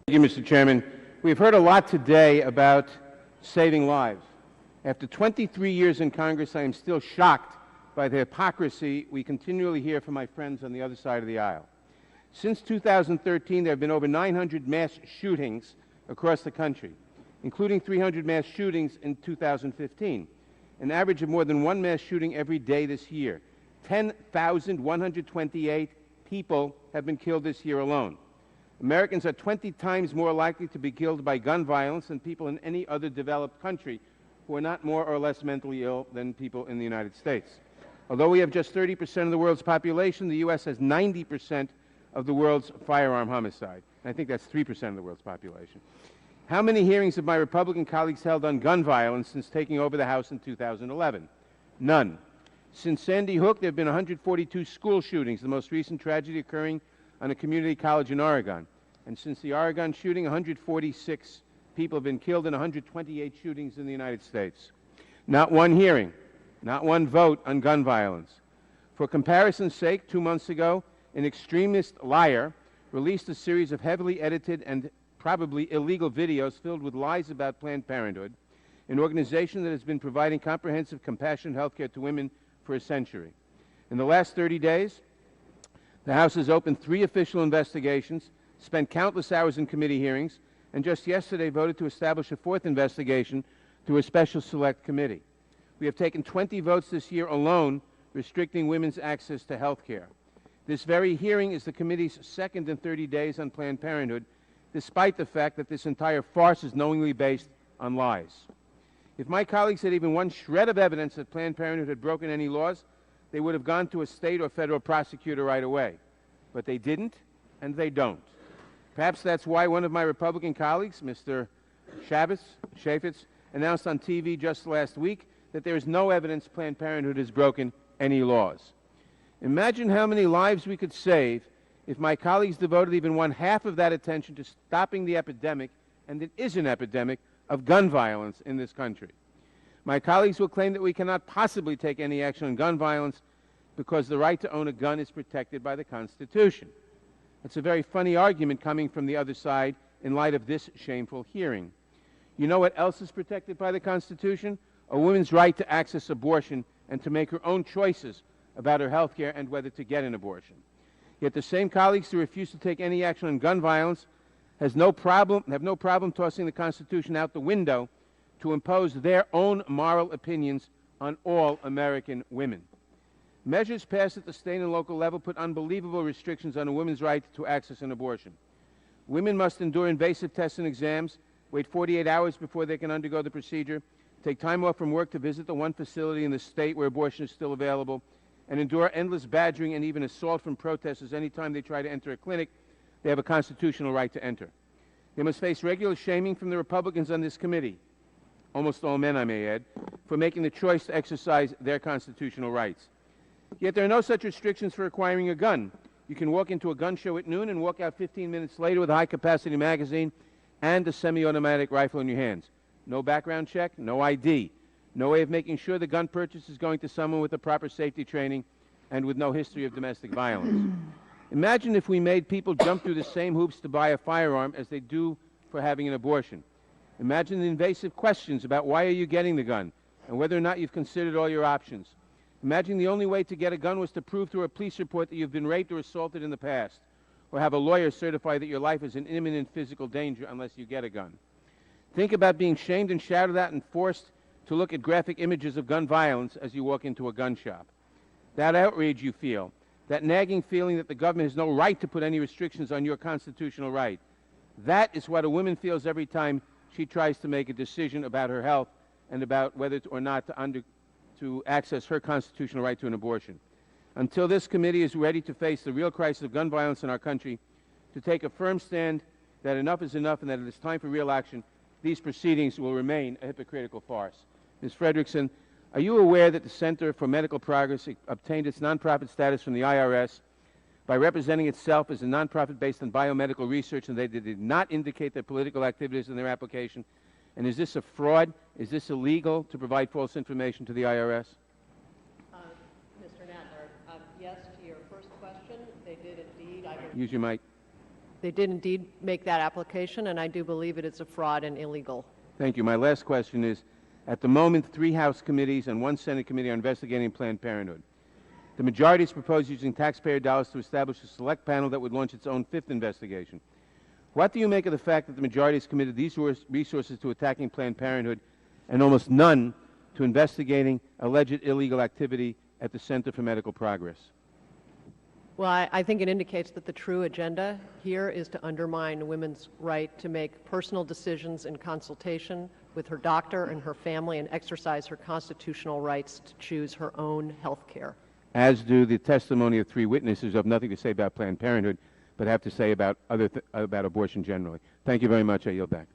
Thank you, Mr. Chairman. We've heard a lot today about saving lives. After 23 years in Congress, I am still shocked by the hypocrisy we continually hear from my friends on the other side of the aisle. Since 2013, there have been over 900 mass shootings across the country, including 300 mass shootings in 2015, an average of more than one mass shooting every day this year. 10,128 people have been killed this year alone. Americans are 20 times more likely to be killed by gun violence than people in any other developed country who are not more or less mentally ill than people in the United States. Although we have just 30% of the world's population, the U.S. has 90% of the world's firearm homicide. I think that's 3% of the world's population. How many hearings have my Republican colleagues held on gun violence since taking over the House in 2011? None. Since Sandy Hook, there have been 142 school shootings, the most recent tragedy occurring on a community college in Oregon. And since the Oregon shooting, 146 people have been killed in 128 shootings in the United States. Not one hearing, not one vote on gun violence. For comparison's sake, 2 months ago, an extremist liar released a series of heavily edited and probably illegal videos filled with lies about Planned Parenthood, an organization that has been providing comprehensive, compassionate health care to women for a century. In the last 30 days, the House has opened 3 official investigations, spent countless hours in committee hearings, and just yesterday voted to establish a 4th investigation through a special select committee. We have taken 20 votes this year alone restricting women's access to health care. This very hearing is the committee's second in 30 days on Planned Parenthood, despite the fact that this entire farce is knowingly based on lies. If my colleagues had even one shred of evidence that Planned Parenthood had broken any laws, they would have gone to a state or federal prosecutor right away. But they didn't, and they don't. Perhaps that's why one of my Republican colleagues, Mr. Chaffetz, announced on TV just last week that there is no evidence Planned Parenthood has broken any laws. Imagine how many lives we could save if my colleagues devoted even 1/2 of that attention to stopping the epidemic, and it is an epidemic, of gun violence in this country. My colleagues will claim that we cannot possibly take any action on gun violence because the right to own a gun is protected by the Constitution. It's a very funny argument coming from the other side in light of this shameful hearing. You know what else is protected by the Constitution? A woman's right to access abortion and to make her own choices about her health care and whether to get an abortion. Yet the same colleagues who refuse to take any action on gun violence have no problem tossing the Constitution out the window to impose their own moral opinions on all American women. Measures passed at the state and local level put unbelievable restrictions on a woman's right to access an abortion. Women must endure invasive tests and exams, wait 48 hours before they can undergo the procedure, take time off from work to visit the one facility in the state where abortion is still available, and endure endless badgering and even assault from protesters any time they try to enter a clinic they have a constitutional right to enter. They must face regular shaming from the Republicans on this committee, almost all men I may add, for making the choice to exercise their constitutional rights. Yet there are no such restrictions for acquiring a gun. You can walk into a gun show at noon and walk out 15 minutes later with a high-capacity magazine and a semi-automatic rifle in your hands. No background check, no ID, no way of making sure the gun purchase is going to someone with the proper safety training and with no history of domestic violence. Imagine if we made people jump through the same hoops to buy a firearm as they do for having an abortion. Imagine the invasive questions about why are you getting the gun and whether or not you've considered all your options. Imagine the only way to get a gun was to prove through a police report that you've been raped or assaulted in the past, or have a lawyer certify that your life is in imminent physical danger unless you get a gun. Think about being shamed and shouted at and forced to look at graphic images of gun violence as you walk into a gun shop. That outrage you feel, that nagging feeling that the government has no right to put any restrictions on your constitutional right, that is what a woman feels every time she tries to make a decision about her health and about whether or not to access her constitutional right to an abortion. Until this committee is ready to face the real crisis of gun violence in our country, to take a firm stand that enough is enough and that it is time for real action, these proceedings will remain a hypocritical farce. Ms. Frederickson, are you aware that the Center for Medical Progress obtained its nonprofit status from the IRS by representing itself as a nonprofit based on biomedical research, and they did not indicate their political activities in their application? And is this a fraud? Is this illegal to provide false information to the IRS? Mr. Nadler, yes, to your first question, they did indeed. Use your mic. They did indeed make that application, and I do believe it is a fraud and illegal. Thank you. My last question is, at the moment, 3 House committees and 1 Senate committee are investigating Planned Parenthood. The majority has proposed using taxpayer dollars to establish a select panel that would launch its own 5th investigation. What do you make of the fact that the majority has committed these resources to attacking Planned Parenthood and almost none to investigating alleged illegal activity at the Center for Medical Progress? Well, I think it indicates that the true agenda here is to undermine women's right to make personal decisions in consultation with her doctor and her family and exercise her constitutional rights to choose her own health care. As do the testimony of 3 witnesses who have nothing to say about Planned Parenthood, but have to say about about abortion generally. Thank you very much. I yield back.